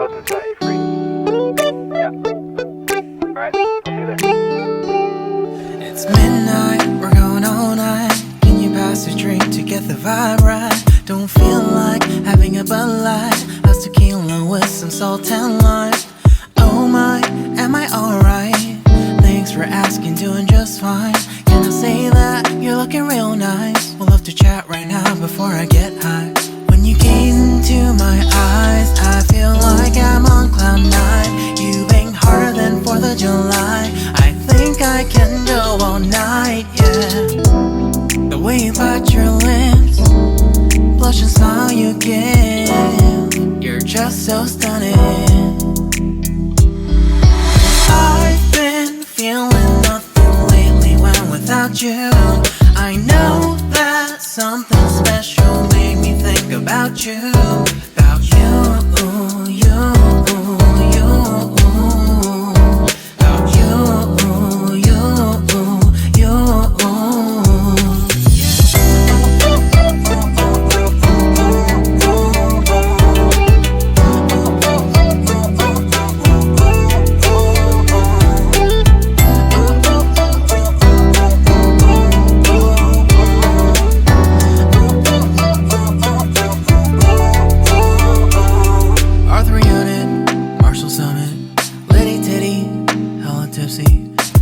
host and set you free. Yeah. Alright, I'll see you there. It's midnight, we're going all night. Can you pass a drink to get the vibe right? Don't feel like having a Bud Light. How's tequila with some salt and lime? Oh my, am I alright? Thanks for asking, doing just fine. Can I say that you're looking real nice? We'll love to chat right now before I get high. When you gaze into my eyes, I feel like I'm on cloud nine. You bang harder than 4th of July. I think I can go all night, yeah. The way you bite your lips, blush and smile you give, you're just so stunning. I've been feeling nothing lately when without you. I know that something special made me think about you. About you, you, you. About you, you, you.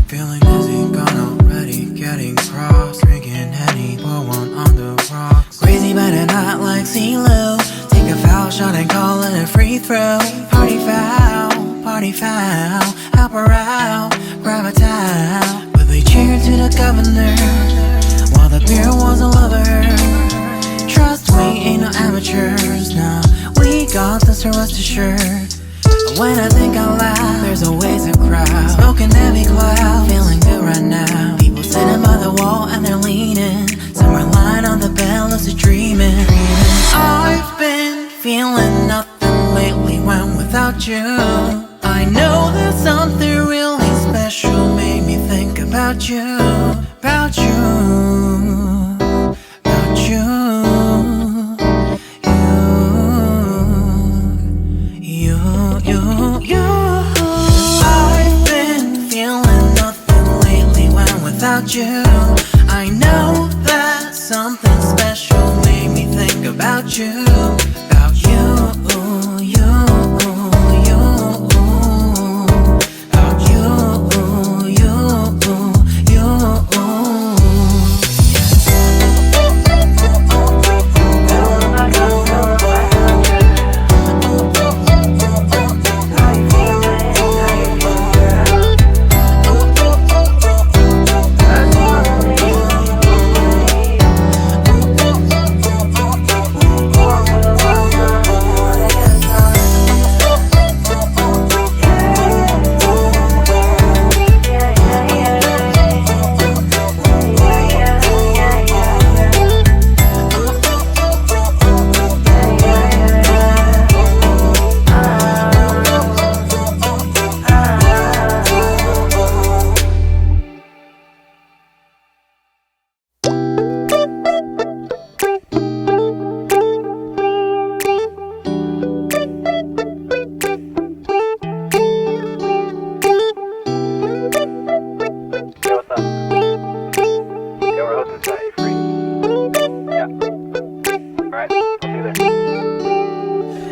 Feeling dizzy, gone already, getting cross. Drinking Henny, pour one on the rocks. Crazy but not like CeeLo. Take a foul shot and call it a free throw. Party foul, help her out, grab a towel. But they cheered to the governor, while the beer was a lover. Trust we ain't no amateurs, nah. We got this, so rest assured. When I think out loud, there's always a crowd. Smoking heavy cloud, feeling good right now. People sitting by the wall and they're leaning. Some are lying on the bed, lucid dreaming. I've been feeling nothing lately when without you. I know that something really special made me think about you. About you, about you. I've been feeling nothing lately when without you. I know that something special made me think about you. About you, you, you. About you, you, you.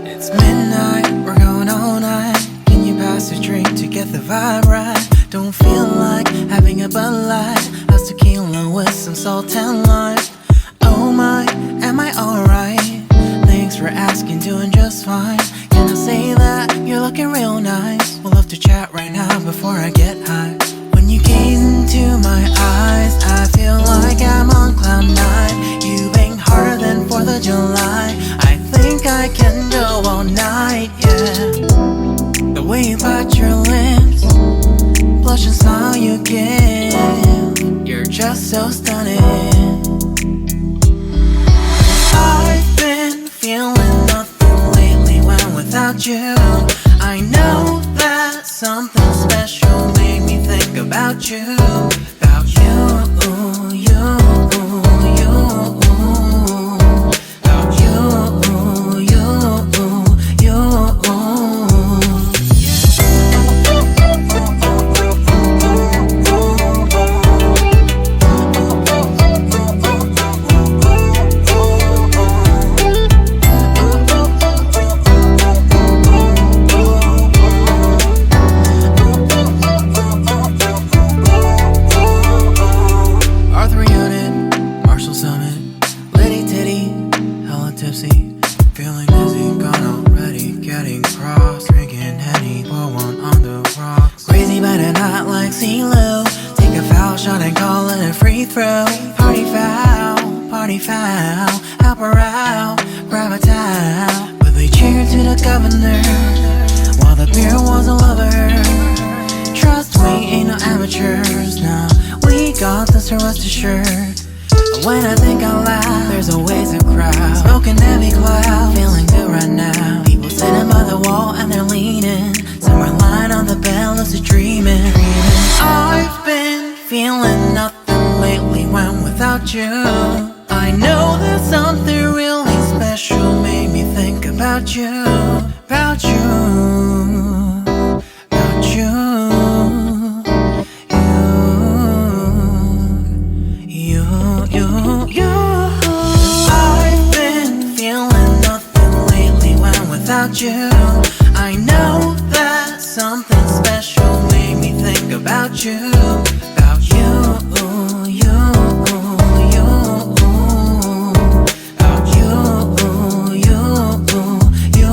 It's midnight, we're going all night. Can you pass a drink to get the vibe right? Don't feel like having a Bud Light. How's tequila with some salt and lime? Oh my, am I alright? Thanks for asking, doing just fine. Can I say that you're looking real nice? We'll love to chat right now before I get high. When you gaze into my eyes, I feel like I'm on cloud nine. You bang harder than 4th of July. I think I can go all night, yeah. The way you bite your lips, blush and smile you give, you're just so stunning. I've been feeling nothing lately when without you. I know that something special made me think about you. About you, you, you. About you, you, you. see Lou. Take a foul shot and call it a free throw. Party foul, help her out, grab a towel. But they cheered to the governor while the beer was all over her. Trust we ain't no amateurs, nah, we got this, so rest assured. When I think out loud, there's always a crowd, smoking heavy cloud, feeling good right now. People sitting by the wall and they're leaning, some are lying on the bed, lucid dreaming. I've been feeling nothing lately when without you. I know that something really special made me think about you, about you, about you. I've been feeling nothing lately when without you. I know that something special made me think about you, about you, you, you, about you, you, you.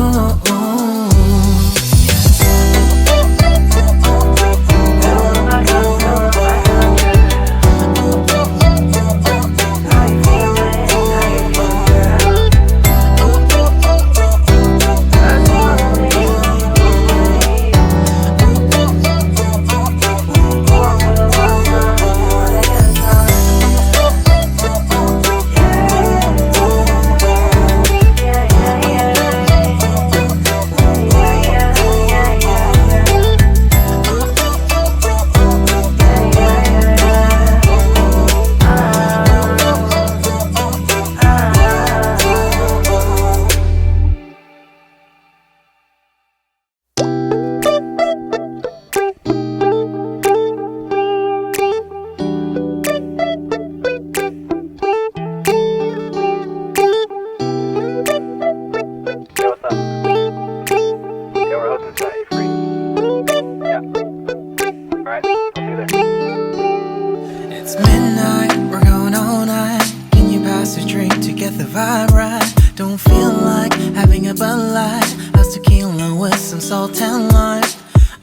It's midnight, we're going all night. Can you pass a drink to get the vibe right? Don't feel like having a Bud Light, that's tequila with some salt and lime.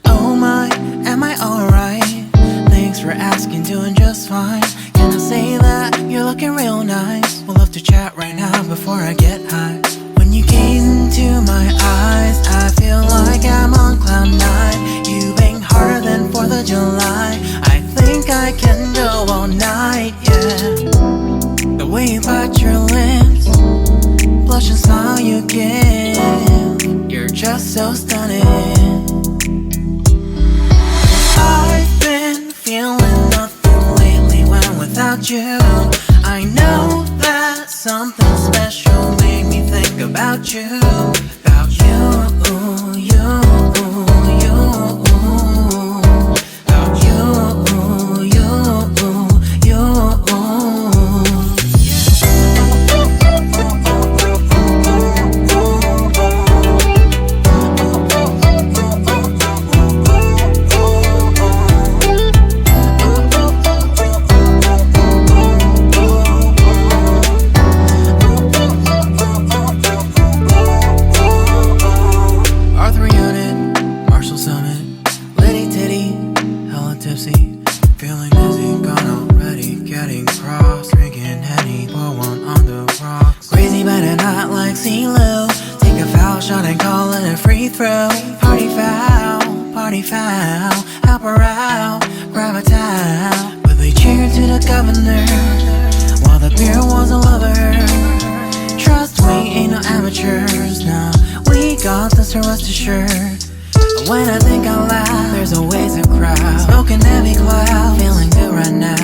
Oh my, am I alright? Thanks for asking, doing just fine. Can I say that you're looking real nice? We'll love to chat right now before I get high. When you gaze into my eyes, I feel like I'm on cloud nine. You bang harder than 4th of July. I think I can go all night, yeah. The way you bite your lips, blush and smile you give, you're just so stunning. I've been feeling nothing lately when without you. I know that something special made me think about you, about you, you, you. Feeling dizzy, gone already, getting cross, drinking Henny, pour one on the rocks. Crazy but not like CeeLo. Take a foul shot and call it a free throw. Party foul, help her out, grab a towel. But they cheered to the governor while the beer was all over her. Trust we ain't no amateurs, nah, we got this, so rest assured. When I think out loud, there's always a crowd, smoking heavy cloud, feeling good right now.